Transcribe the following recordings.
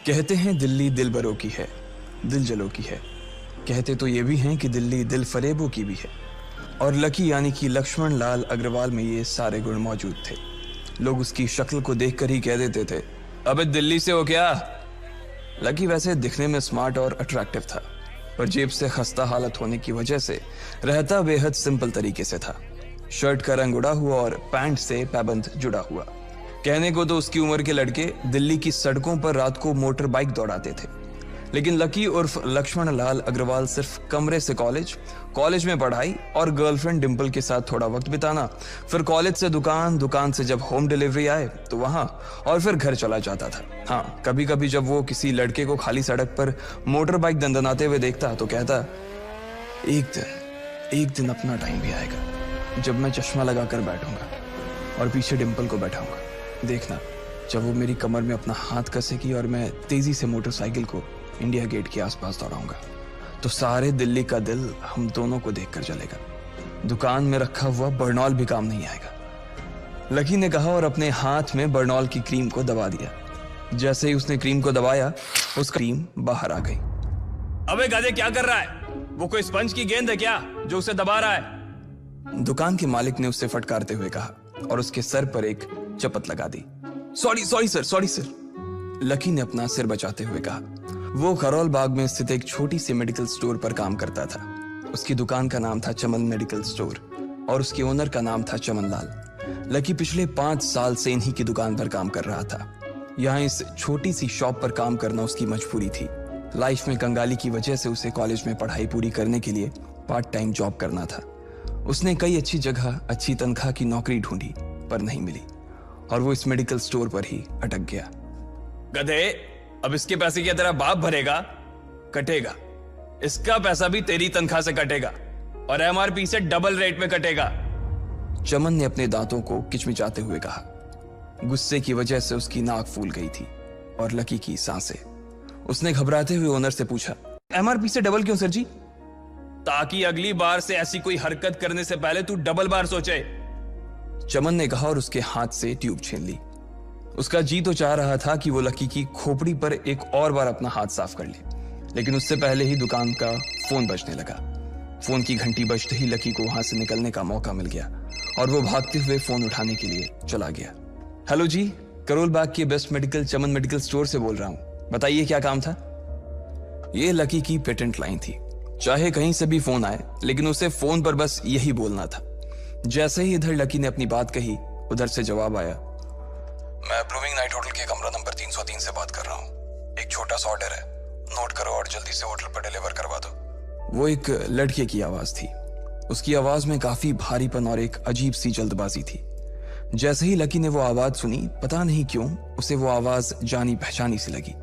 कहते हैं दिल्ली दिल बरों की है, दिल जलों की है। कहते तो ये भी हैं कि दिल्ली दिल फरेबों की भी है। और लकी यानी कि लक्ष्मण लाल अग्रवाल में ये सारे गुण मौजूद थे। लोग उसकी शक्ल को देखकर ही कह देते थे, अबे दिल्ली से हो क्या। लकी वैसे दिखने में स्मार्ट और अट्रैक्टिव था, पर जेब से खस्ता हालत होने की वजह से रहता बेहद सिंपल तरीके से था। शर्ट का रंग उड़ा हुआ और पैंट से पैबंद जुड़ा हुआ। कहने को तो उसकी उम्र के लड़के दिल्ली की सड़कों पर रात को मोटर बाइक दौड़ाते थे, लेकिन लकी उर्फ लक्ष्मण लाल अग्रवाल सिर्फ कमरे से कॉलेज में पढ़ाई और गर्लफ्रेंड डिंपल के साथ थोड़ा वक्त बिताना, फिर कॉलेज से दुकान, दुकान से जब होम डिलीवरी आए तो वहां, और फिर घर चला जाता था। हाँ, कभी कभी जब वो किसी लड़के को खाली सड़क पर मोटर बाइक दंदनाते हुए देखता तो कहता, एक दिन अपना टाइम भी आएगा जब मैं चश्मा लगाकर बैठूंगा और पीछे डिंपल को बैठाऊंगा। देखना, जब वो मेरी कमर में अपना हाथ कसेगी और मैं तेजी से मोटरसाइकिल को इंडिया गेट के आसपास दौड़ाऊंगा, तो सारे दिल्ली का दिल हम दोनों को देखकर जलेगा। दुकान में रखा हुआ बर्नॉल भी काम नहीं आएगा। लकी ने कहा और अपने हाथ में बर्नॉल की क्रीम को दबा दिया। जैसे ही उसने क्रीम को दबाया, उसका क्रीम बाहर आ गई। अबे गधे, क्या कर रहा है? वो कोई स्पंज की गेंद है क्या जो उसे दबा रहा है? दुकान के मालिक ने उससे फटकारते हुए कहा और उसके सर पर एक चपत लगा दी। Sorry sir. लकी ने अपना सिर बचाते हुए कहा। वो खरौल बाग में स्थित एक छोटी सी मेडिकल स्टोर पर काम करता था। उसकी दुकान का नाम था चमन मेडिकल स्टोर और उसके ओनर का नाम था चमन लाल। लकी पिछले 5 साल से इन्हीं की दुकान पर काम कर रहा था। यहाँ इस छोटी सी शॉप पर काम करना उसकी मजबूरी थी। लाइफ में कंगाली की वजह से उसे कॉलेज में पढ़ाई पूरी करने के लिए पार्ट टाइम जॉब करना था। उसने कई अच्छी जगह अच्छी तनख्वाह की नौकरी ढूंढी पर नहीं मिली और वो इस मेडिकल स्टोर पर ही अटक गया। गधे, अब इसके पैसे क्या तेरा बाप भरेगा? कटेगा। इसका पैसा भी तेरी तनख्वाह से कटेगा और एमआरपी से डबल रेट में कटेगा। चमन ने अपने दांतों को किचमिचाते हुए कहा। गुस्से की वजह से उसकी नाक फूल गई थी और लकी की सांसें। उसने घबराते हुए ओनर से पूछा, एमआरपी से डबल क्यों सर जी? ताकि अगली बार से ऐसी कोई हरकत करने से पहले तू डबल बार सोचे, चमन ने कहा और उसके हाथ से ट्यूब छीन ली। उसका जी तो चाह रहा था कि वो लकी की खोपड़ी पर एक और बार अपना हाथ साफ कर ले, लेकिन उससे पहले ही दुकान का फोन बजने लगा। फोन की घंटी बजते ही लकी को वहां से निकलने का मौका मिल गया और वो भागते हुए फोन उठाने के लिए चला गया। हेलो जी, करोल बाग के बेस्ट मेडिकल चमन मेडिकल स्टोर से बोल रहा हूं, बताइए क्या काम था? ये लकी की पेटेंट लाइन थी। चाहे कहीं से भी फोन आए, लेकिन उसे फोन पर बस यही बोलना था। जैसे ही इधर लकी ने अपनी बात कही, उधर से जवाब आया, मैं ब्लूमिंग नाइट होटल के कमरा नंबर 303 से बात कर रहा हूँ। एक छोटा सा ऑर्डर है, नोट करो और जल्दी से होटल पर डिलीवर करवा दो। वो एक लड़के की आवाज थी। उसकी आवाज में काफी भारीपन और एक अजीब सी जल्दबाजी थी। जैसे ही लकी ने वो आवाज सुनी, पता नहीं क्यों उसे वो आवाज जानी पहचानी सी लगी।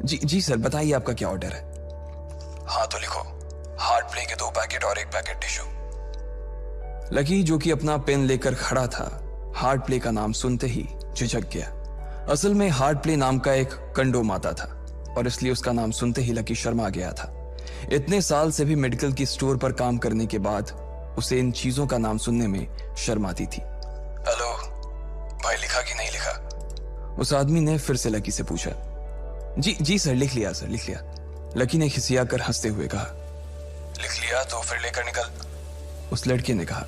जी सर, बताइए आपका क्या ऑर्डर है? हाँ तो लिखो, हार्ट प्ले के 2 पैकेट और 1 पैकेट टिश्यू। लकी, जो कि अपना पेन लेकर खड़ा था, हार्ट प्ले का नाम सुनते ही झिझक गया। असल में हार्ट प्ले नाम का एक कंडोम आता था और इसलिए उसका नाम सुनते ही लकी शर्मा गया था। इतने साल से भी मेडिकल की स्टोर पर काम करने के बाद उसे इन चीजों का नाम सुनने में शर्म आती थी। हेलो भाई, लिखा कि नहीं लिखा? उस आदमी ने फिर से लकी से पूछा। जी सर, लिख लिया सर, लिख लिया। लकी ने खिसिया कर हंसते हुए कहा। लिख लिया तो फिर लेकर निकल, उस लड़के ने कहा।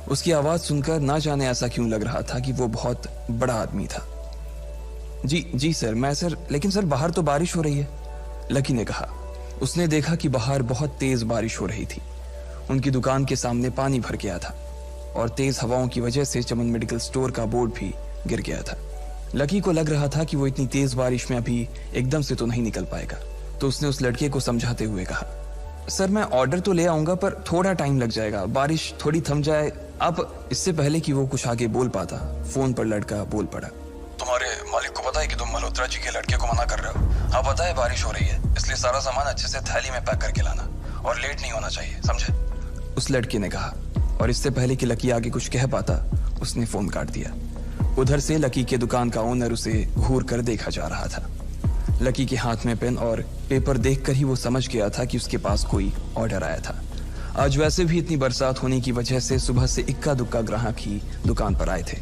उसकी आवाज सुनकर ना जाने ऐसा क्यों लग रहा था कि वो बहुत बड़ा आदमी था। जी सर, मैं सर, लेकिन सर बाहर तो बारिश हो रही है, लकी ने कहा। उसने देखा कि बाहर बहुत तेज बारिश हो रही थी। उनकी दुकान के सामने पानी भर गया था और तेज हवाओं की वजह से चमन मेडिकल स्टोर का बोर्ड भी गिर गया था। लकी को लग रहा था कि वो इतनी तेज बारिश में अभी एकदम से तो नहीं निकल पाएगा, तो उसने उस लड़के को समझाते हुए कहा, सर मैं ऑर्डर तो ले आऊंगा पर थोड़ा टाइम लग जाएगा, बारिश थोड़ी थम जाए। अब इससे पहले कि वो कुछ आगे बोल पाता, फोन पर लड़का बोल पड़ा। तुम्हारे मालिक को पता है कि तुम मल्होत्रा जी के लड़के को मना कर रहे हो? हाँ पता है, बारिश हो रही है, इसलिए सारा सामान अच्छे से थैली में पैक करके लाना और लेट नहीं होना चाहिए, समझे? उस लड़के ने कहा और इससे पहले कि लकी आगे कुछ कह पाता, उसने फोन काट दिया। उधर से लकी के दुकान का ओनर उसे घूर कर देखा जा रहा था। लकी के हाथ में पेन और पेपर देखकर ही वो समझ गया था कि उसके पास कोई ऑर्डर आया था। आज वैसे भी इतनी बरसात होने की वजह से सुबह से इक्का दुक्का ग्राहक ही दुकान पर आए थे।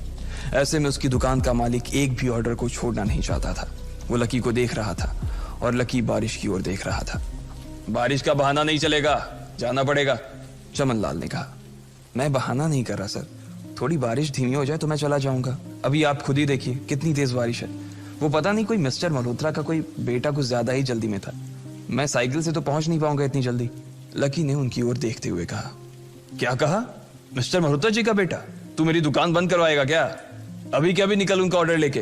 ऐसे में उसकी दुकान का मालिक एक भी ऑर्डर को छोड़ना नहीं चाहता था वो लकी को देख रहा था और लकी बारिश की ओर देख रहा था। बारिश का बहाना नहीं चलेगा, जाना पड़ेगा, चमन लाल ने कहा। मैं बहाना नहीं कर रहा सर, थोड़ी बारिश धीमी हो जाए तो मैं चला जाऊंगा। अभी आप खुद ही देखिए कितनी तेज बारिश है। वो पता नहीं कोई मिस्टर मल्होत्रा का कोई बेटा कुछ ज्यादा ही जल्दी में था। मैं साइकिल से तो पहुंच नहीं पाऊंगा इतनी जल्दी। लकी ने उनकी ओर देखते हुए कहा। क्या कहा? मिस्टर मल्होत्रा जी का बेटा? तू मेरी दुकान बंद करवाएगा क्या? अभी क्या भी निकल उनका ऑर्डर लेके,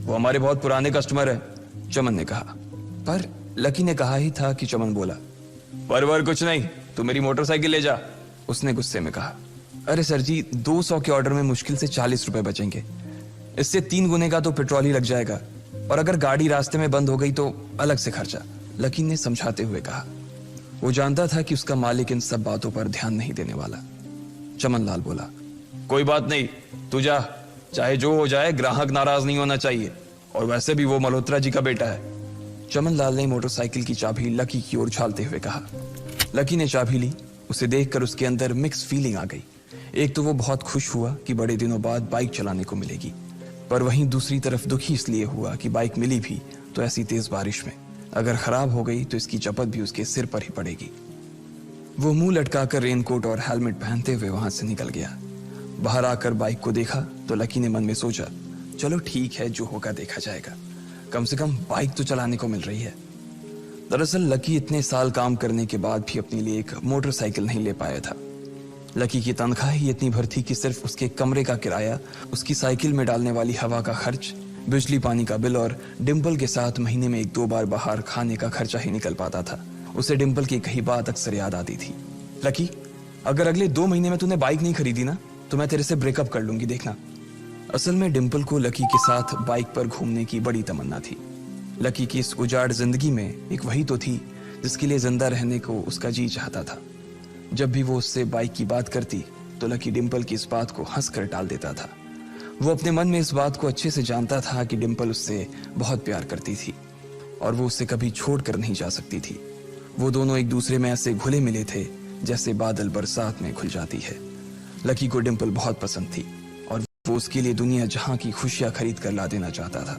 वो हमारे बहुत पुराने कस्टमर है, चमन ने कहा। पर लकी ने कहा ही था कि चमन बोला। पर कुछ नहीं, तू मेरी मोटरसाइकिल ले जा, उसने गुस्से में कहा। अरे सर जी, 200 के ऑर्डर में मुश्किल से 40 रुपए बचेंगे, इससे 3 गुने का तो पेट्रोल ही लग जाएगा, और अगर गाड़ी रास्ते में बंद हो गई तो अलग से खर्चा, लकी ने समझाते हुए कहा। वो जानता था कि उसका मालिक इन सब बातों पर ध्यान नहीं देने वाला। चमन लाल बोला। कोई बात नहीं, तू जा, चाहे जो हो जाए ग्राहक नाराज नहीं होना चाहिए, और वैसे भी वो मल्होत्रा जी का बेटा है। चमन लाल ने मोटरसाइकिल की चाबी लकी की ओर उछालते हुए कहा। लकी ने चाबी ली। उसे देखकर उसके अंदर मिक्स फीलिंग आ गई। एक तो वो बहुत खुश हुआ कि बड़े दिनों बाद बाइक चलाने को मिलेगी, पर वहीं दूसरी तरफ दुखी इसलिए हुआ कि बाइक मिली भी तो ऐसी तेज बारिश में, अगर खराब हो गई तो इसकी चपत भी उसके सिर पर ही पड़ेगी। वो मुंह लटकाकर रेनकोट और हेलमेट पहनते हुए वहां से निकल गया। बाहर आकर बाइक को देखा तो लकी ने मन में सोचा, चलो ठीक है, जो होगा देखा जाएगा, कम से कम बाइक तो चलाने को मिल रही है। दरअसल लकी इतने साल काम करने के बाद भी अपने लिए एक मोटरसाइकिल नहीं ले पाया था। लकी की तनख्वाह ही इतनी भर थी कि सिर्फ उसके कमरे का किराया, उसकी साइकिल में डालने वाली हवा का खर्च, बिजली पानी का बिल और डिम्पल के साथ महीने में 1-2 बार बाहर खाने का खर्चा ही निकल पाता था। उसे डिम्पल की कही बात अक्सर याद आती थी। लकी, अगर अगले 2 महीने में तूने बाइक नहीं खरीदी ना तो मैं तेरे से ब्रेकअप कर लूंगी, देखना। असल में डिम्पल को लकी के साथ बाइक पर घूमने की बड़ी तमन्ना थी। लकी की इस उजाड़ जिंदगी में एक वही तो थी जिसके लिए जिंदा रहने को उसका जी चाहता था। जब भी वो उससे बाइक की बात करती तो लकी डिम्पल की इस बात को हंस कर टाल देता था। वो अपने मन में इस बात को अच्छे से जानता था कि डिम्पल उससे बहुत प्यार करती थी और वो उससे कभी छोड़ कर नहीं जा सकती थी। वो दोनों एक दूसरे में ऐसे घुले मिले थे जैसे बादल बरसात में घुल जाती है। लकी को डिम्पल बहुत पसंद थी और वो उसके लिए दुनिया जहां की खुशियां खरीद कर ला देना चाहता था।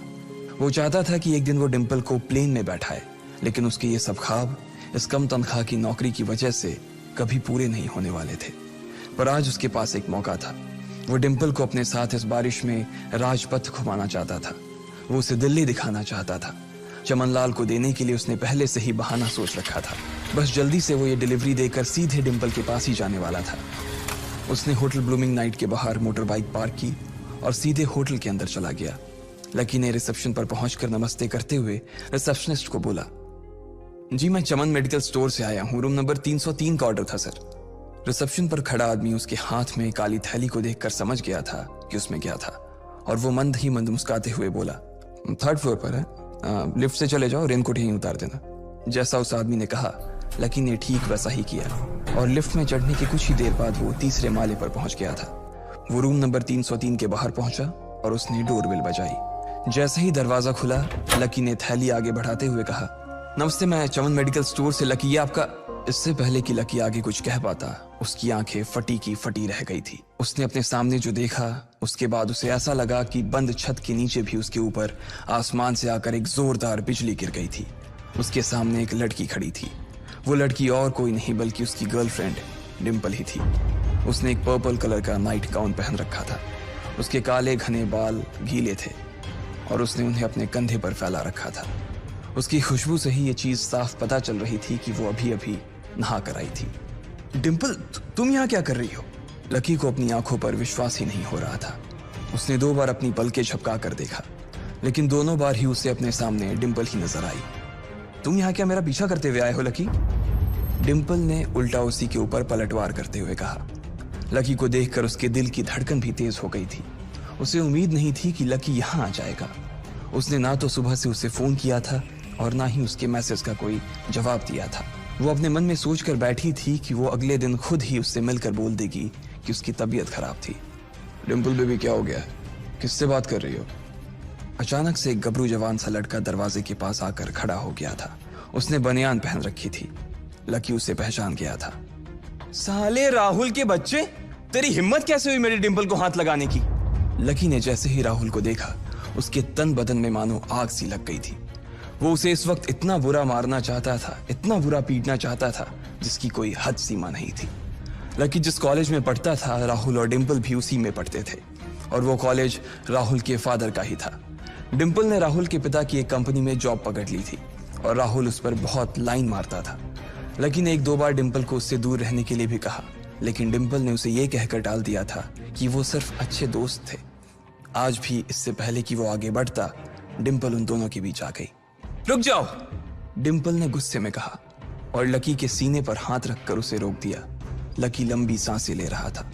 वो चाहता था कि एक दिन वो डिम्पल को प्लेन में बैठाए, लेकिन उसके ये सब ख्वाब इस कम तनख्वाह की नौकरी की वजह से कभी पूरे नहीं होने वाले थे। पर आज उसके पास एक मौका था। वो डिम्पल को अपने साथ इस बारिश में राजपथ घुमाना चाहता था। वो उसे दिल्ली दिखाना चाहता था। चमन लाल को देने के लिए उसने पहले से ही बहाना सोच रखा था। बस जल्दी से वो ये डिलीवरी देकर सीधे डिम्पल के पास ही जाने वाला था। उसने होटल ब्लूमिंग नाइट के बाहर मोटर बाइक पार्क की और सीधे होटल के अंदर चला गया। लकी ने रिसेप्शन पर पहुंचकर नमस्ते करते हुए रिसेप्शनिस्ट को बोला, जी मैं चमन मेडिकल स्टोर से आया हूं, रूम नंबर 303 का ऑर्डर था सर। रिसेप्शन पर खड़ा आदमी उसके हाथ में काली थैली को देखकर समझ गया था कि उसमें क्या था और वो मंद ही मंद मुस्कुराते हुए बोला, 3rd फ्लोर पर है, लिफ्ट से चले जाओ, रेनकोट यहीं उतार देना। जैसा उस आदमी ने कहा लकी ने ठीक वैसा ही किया और लिफ्ट में चढ़ने के कुछ ही देर बाद वो 3रे माले पर पहुंच गया था। वो रूम नंबर 303 के बाहर पहुंचा और उसने डोरबेल बजाई। जैसे ही दरवाजा खुला लकी ने थैली आगे बढ़ाते हुए कहा, नमस्ते, मैं चमन मेडिकल स्टोर से लकी, ये आपका। इससे पहले कि लकी आगे कुछ कह पाता उसकी आंखें फटी की फटी रह गई थी। उसने अपने सामने जो देखा उसके बाद उसे ऐसा लगा कि बंद छत के नीचे भी उसके ऊपर आसमान से आकर एक जोरदार बिजली गिर गई थी। उसके सामने एक लड़की खड़ी थी। वो लड़की और कोई नहीं बल्कि उसकी गर्लफ्रेंड डिम्पल ही थी। उसने एक पर्पल कलर का नाइट गाउन पहन रखा था। उसके काले घने बाल गीले थे और उसने उन्हें अपने कंधे पर फैला रखा था। उसकी खुशबू से ही ये चीज साफ पता चल रही थी कि वो अभी अभी नहा कर आई थी। डिम्पल, तुम यहाँ क्या कर रही हो? लकी को अपनी आंखों पर विश्वास ही नहीं हो रहा था। उसने 2 बार अपनी पलकें झपका कर देखा, लेकिन दोनों बार ही उसे अपने सामने डिम्पल ही नजर आई। तुम यहाँ क्या मेरा पीछा करते हुए आए हो लकी? डिम्पल ने उल्टा उसी के ऊपर पलटवार करते हुए कहा। लकी को देखकर उसके दिल की धड़कन भी तेज हो गई थी। उसे उम्मीद नहीं थी कि लकी यहाँ आ जाएगा। उसने ना तो सुबह से उसे फोन किया था और ना ही उसके मैसेज का कोई जवाब दिया था। वो अपने मन में सोचकर बैठी थी कि वो अगले दिन खुद ही उससे मिलकर बोल देगी कि उसकी तबीयत खराब थी। डिम्पल बेबी, क्या हो गया? किससे बात कर रही हो? अचानक से एक गबरू जवान सा लड़का दरवाजे के पास आकर खड़ा हो गया था। उसने बनियान पहन रखी थी। लकी उसे पहचान गया था। साले राहुल के बच्चे, तेरी हिम्मत कैसे हुई मेरी डिम्पल को हाथ लगाने की? लकी ने जैसे ही राहुल को देखा उसके तन बदन में मानो आग सी लग गई थी। वो उसे इस वक्त इतना बुरा मारना चाहता था, इतना बुरा पीटना चाहता था, जिसकी कोई हद सीमा नहीं थी। लकी जिस कॉलेज में पढ़ता था, राहुल और डिंपल भी उसी में पढ़ते थे, और वो कॉलेज राहुल के फादर का ही था। डिंपल ने राहुल के पिता की एक कंपनी में जॉब पकड़ ली थी और राहुल उस पर बहुत लाइन मारता था। लकी ने 1-2 बार डिंपल को उससे दूर रहने के लिए भी कहा, लेकिन डिंपल ने उसे यह कहकर टाल दिया था कि वो सिर्फ अच्छे दोस्त थे। आज भी इससे पहले कि वो आगे बढ़ता, डिंपल उन दोनों के बीच आ गई। रुक जाओ, डिंपल ने गुस्से में कहा और लकी के सीने पर हाथ रखकर उसे रोक दिया। लकी लंबी सांसें ले रहा था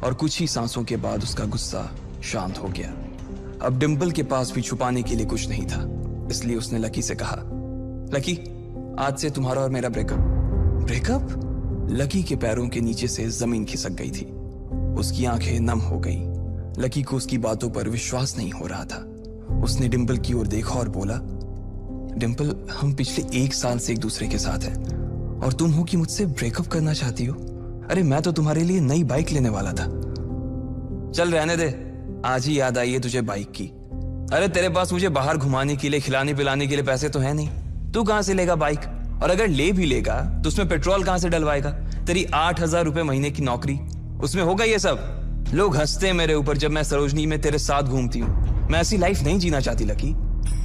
और कुछ ही सांसों के बाद उसका गुस्सा शांत हो गया। अब डिंपल के पास भी छुपाने के लिए कुछ नहीं था, इसलिए उसने लकी से कहा, लकी, आज से तुम्हारा और मेरा ब्रेकअप। ब्रेकअप? लकी के पैरों के नीचे से जमीन खिसक गई थी। उसकी आंखें नम हो गई। लकी को उसकी बातों पर विश्वास नहीं हो रहा था। उसने डिंपल की ओर देखा और बोला, डिंपल, हम पिछले 1 साल से एक दूसरे के साथ हैं और तुम हो कि मुझसे ब्रेकअप करना चाहती हो? अरे मैं तो तुम्हारे लिए नई बाइक लेने वाला था। चल रहने दे, आज ही याद आई है तुझे बाइक की। अरे तेरे पास मुझे बाहर घुमाने के लिए, खिलाने पिलाने के लिए पैसे तो है नहीं, तू कहां से लेगा बाइक? और अगर ले भी लेगा तो उसमें पेट्रोल कहां से डलवाएगा? तेरी 8,000 रुपए महीने की नौकरी, उसमें होगा ये सब? लोग हंसते हैं मेरे ऊपर जब मैं सरोजनी में तेरे साथ घूमती हूँ। मैं ऐसी लाइफ नहीं जीना चाहती लकी।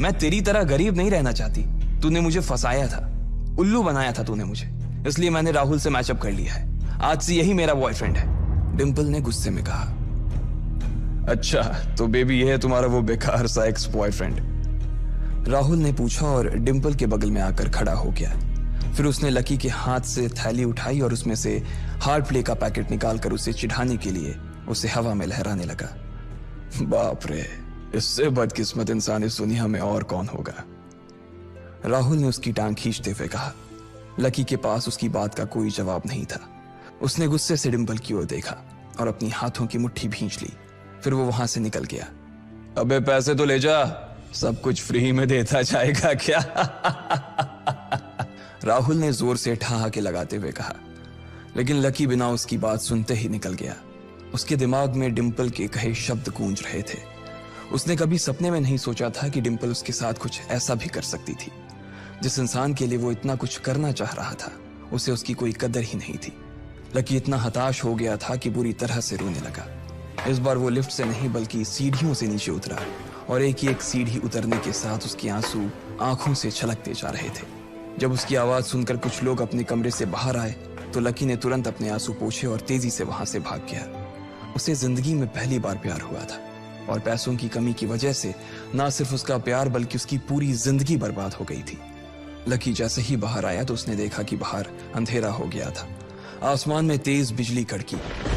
मैं तेरी तरह गरीब नहीं रहना चाहती। तूने मुझे फंसाया था, उल्लू बनाया था तूने मुझे, इसलिए मैंने राहुल से मैचअप कर लिया है। आज से यही मेरा बॉयफ्रेंड है, डिंपल ने गुस्से में कहा। अच्छा, तो बेबी ये है तुम्हारा वो बेकार सा एक्स बॉयफ्रेंड? राहुल ने पूछा और डिंपल के बगल में आकर खड़ा हो गया। फिर उसने लकी के हाथ से थैली उठाई और उसमें से हार्ड प्ले का पैकेट निकालकर उसे चिढ़ाने के लिए उसे हवा में लहराने लगा। बाप रे, इससे बदकिस्मत इंसान इस दुनिया में और कौन होगा? राहुल ने उसकी टांग खींचते हुए कहा। लकी के पास उसकी बात का कोई जवाब नहीं था। उसने गुस्से से डिंपल की ओर देखा और अपनी हाथों की मुट्ठी भींच ली। फिर वो वहां से निकल गया। अबे पैसे तो ले जा, सब कुछ फ्री में देता जाएगा क्या? राहुल ने जोर से ठहाके लगाते हुए कहा, लेकिन लकी बिना उसकी बात सुनते ही निकल गया। उसके दिमाग में डिंपल के कहे शब्द गूंज रहे थे। उसने कभी सपने में नहीं सोचा था कि डिंपल उसके साथ कुछ ऐसा भी कर सकती थी। जिस इंसान के लिए वो इतना कुछ करना चाह रहा था, उसे उसकी कोई कदर ही नहीं थी। लकी इतना हताश हो गया था कि बुरी तरह से रोने लगा। इस बार वो लिफ्ट से नहीं बल्कि सीढ़ियों से नीचे उतरा और एक ही एक सीढ़ी उतरने के साथ उसके आंसू आंखों से छलकते जा रहे थे। जब उसकी आवाज सुनकर कुछ लोग अपने कमरे से बाहर आए तो लकी ने तुरंत अपने आंसू पोंछे और तेजी से वहां से भाग गया। उसे जिंदगी में पहली बार प्यार हुआ था और पैसों की कमी की वजह से ना सिर्फ उसका प्यार बल्कि उसकी पूरी जिंदगी बर्बाद हो गई थी। लकी जैसे ही बाहर आया तो उसने देखा कि बाहर अंधेरा हो गया था। आसमान में तेज बिजली कड़की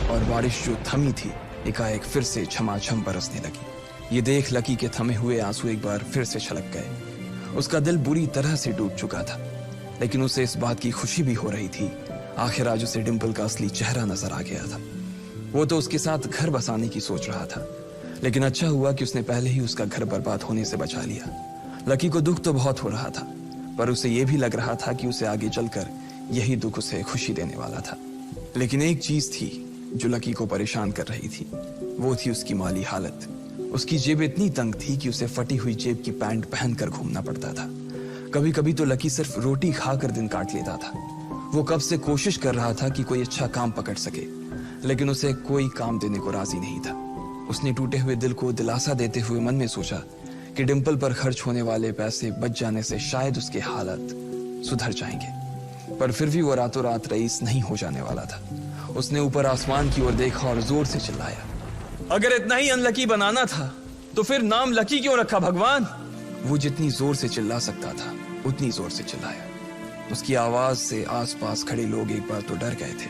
और बारिश जो थमी थी एकाएक फिर से झमाझम बरसने लगी। ये देख लकी के थमे हुए आंसू एक बार फिर से छलक गए। उसका दिल बुरी तरह से डूब चुका था, लेकिन उसे इस बात की खुशी भी हो रही थी। आखिर आज उसे डिंपल का असली चेहरा नजर आ गया था। वो तो उसके साथ घर बसाने की सोच रहा था, लेकिन अच्छा हुआ कि उसने पहले ही उसका घर बर्बाद होने से बचा लिया। लकी को दुख तो बहुत हो रहा था, पर उसे यह भी लग रहा था कि उसे आगे चलकर यही दुख उसे खुशी देने वाला था। लेकिन एक चीज थी जो लकी को परेशान कर रही थी, वो थी उसकी माली हालत। उसकी जेब इतनी तंग थी कि उसे फटी हुई जेब की पैंट पहनकर घूमना पड़ता था। कभी कभी तो लकी सिर्फ रोटी खाकर दिन काट लेता था। वो कब से कोशिश कर रहा था कि कोई अच्छा काम पकड़ सके, लेकिन उसे कोई काम देने को राजी नहीं था। उसने टूटे हुए दिल को दिलासा देते हुए मन में सोचा कि डिंपल पर खर्च होने वाले पैसे बच जाने से शायद उसके हालत सुधर जाएंगे। पर फिर भी वो रातों रात रईस नहीं हो जाने वाला था। उसने ऊपर आसमान की ओर देखा और जोर से चिल्लाया, अगर इतना ही अनलकी बनाना था तो फिर नाम लकी क्यों रखा भगवान? वो जितनी जोर से चिल्ला सकता था उतनी जोर से चिल्लाया। उसकी आवाज से आसपास खड़े लोग एक बार तो डर गए थे।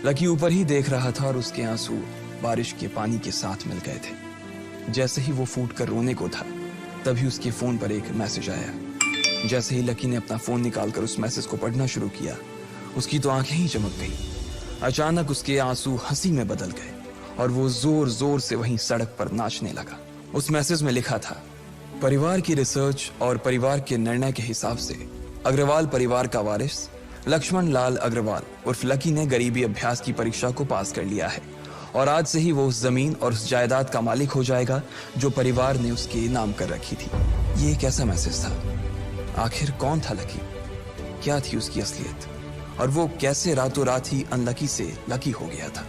लकी ऊपर ही देख रहा था और उसके आंसू बारिश के पानी के साथ मिल गए थे। जैसे ही वो फूट कर रोने को था, तभी उसके फोन पर एक मैसेज आया। जैसे ही लकी ने अपना फोन निकालकर उस मैसेज को पढ़ना शुरू किया, उसकी तो आंखें ही चमक गई। अचानक उसके आंसू हंसी में बदल गए और वो जोर जोर से वहीं सड़क पर नाचने लगा। उस मैसेज में लिखा था, परिवार की रिसर्च और परिवार के निर्णय के हिसाब से अग्रवाल परिवार का वारिस लक्ष्मण लाल अग्रवाल उर्फ लकी ने गरीबी अभ्यास की परीक्षा को पास कर लिया है और आज से ही वो उस जमीन और उस जायदाद का मालिक हो जाएगा जो परिवार ने उसके नाम कर रखी थी। ये एक ऐसा मैसेज था। आखिर कौन था लकी? क्या थी उसकी असलियत? और वो कैसे रातों रात ही अनलकी से लकी हो गया था?